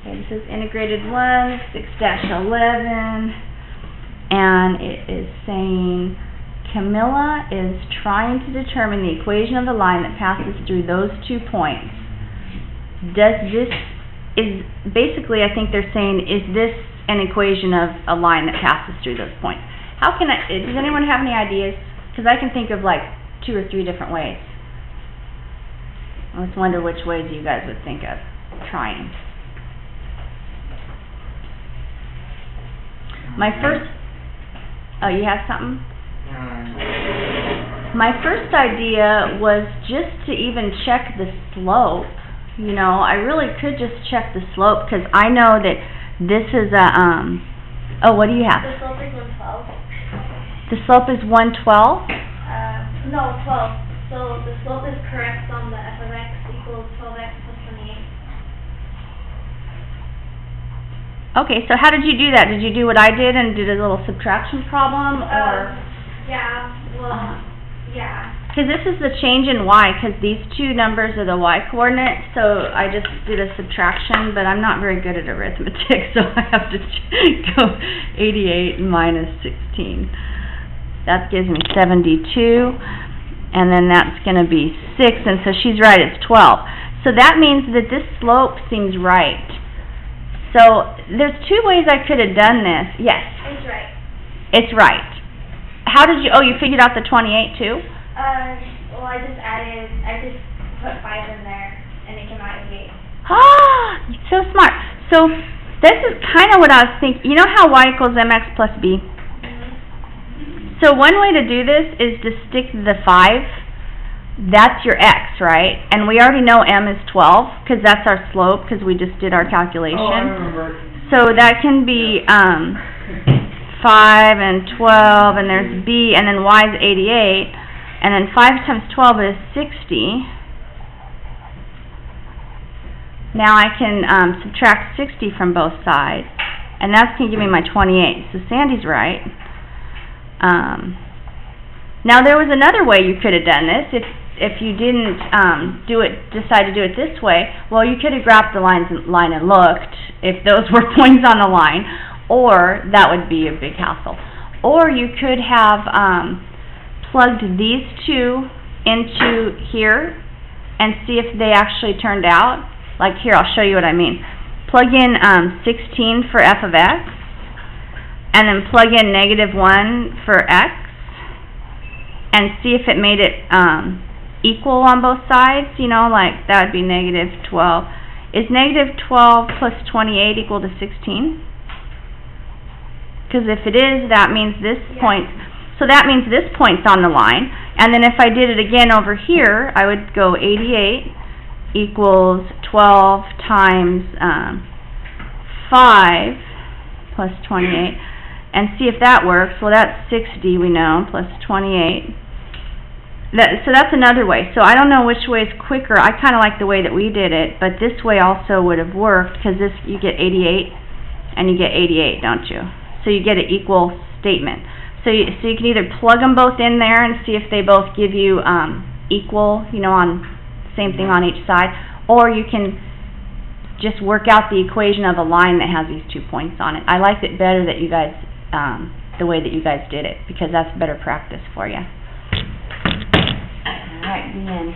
Okay, this is integrated 1, 6-11, and it is saying Camilla is trying to determine the equation of the line that passes through those 2 points. Basically, I think they're saying, is this an equation of a line that passes through those points? How can does anyone have any ideas? Because I can think of like 2 or 3 different ways. Let's wonder which ways you guys would think of trying. My first, oh, you have something? My first idea was just to even check the slope. You know, I really could just check the slope because I know that this is a, oh, what do you have? The slope is 112. The slope is 112? No, 12. So the slope is correct on the f of x equals 12x plus 28. Okay, so how did you do that? Did you do what I did and did a little subtraction problem, or? Yeah, well, yeah. Because this is the change in y, because these 2 numbers are the y coordinates, so I just did a subtraction, but I'm not very good at arithmetic, so I have to go 88 minus 16. That gives me 72, and then that's going to be 6, and so she's right, it's 12. So that means that this slope seems right. So there's 2 ways I could have done this. Yes? It's right. It's right. How did you, oh, you figured out the 28 too? Well, I just put 5 in there, and it came out as 8. Ah, you're so smart. So this is kind of what I was thinking. You know how y equals mx plus b? So one way to do this is to stick the 5. That's your x, right? And we already know m is 12, because that's our slope, because we just did our calculation. Oh, I remember. So that can be 5 and 12, and there's b, and then y is 88. And then 5 times 12 is 60. Now I can subtract 60 from both sides. And that's going to give me my 28. So Sandy's right. Now there was another way you could have done this. If you didn't decide to do it this way, well, you could have grabbed the line and looked if those were points on the line, or that would be a big hassle. Or you could have plugged these 2 into here and see if they actually turned out. Like here, I'll show you what I mean. Plug in 16 for f of x, and then plug in -1 for x, and see if it made it equal on both sides. You know, like that would be -12. Is -12 plus 28 equal to 16? Because if it is, that means this point. So that means this point's on the line, and then if I did it again over here, I would go 88 equals 12 times 5 plus 28, and see if that works. Well, that's 60, we know, plus 28. So that's another way. So I don't know which way is quicker. I kind of like the way that we did it, but this way also would have worked, because this, you get 88, and you get 88, don't you? So you get an equal statement. So you can either plug them both in there and see if they both give you equal, you know, on same thing on each side, or you can just work out the equation of a line that has these 2 points on it. I liked it better that you guys, the way that you guys did it, because that's better practice for you. All right, the end.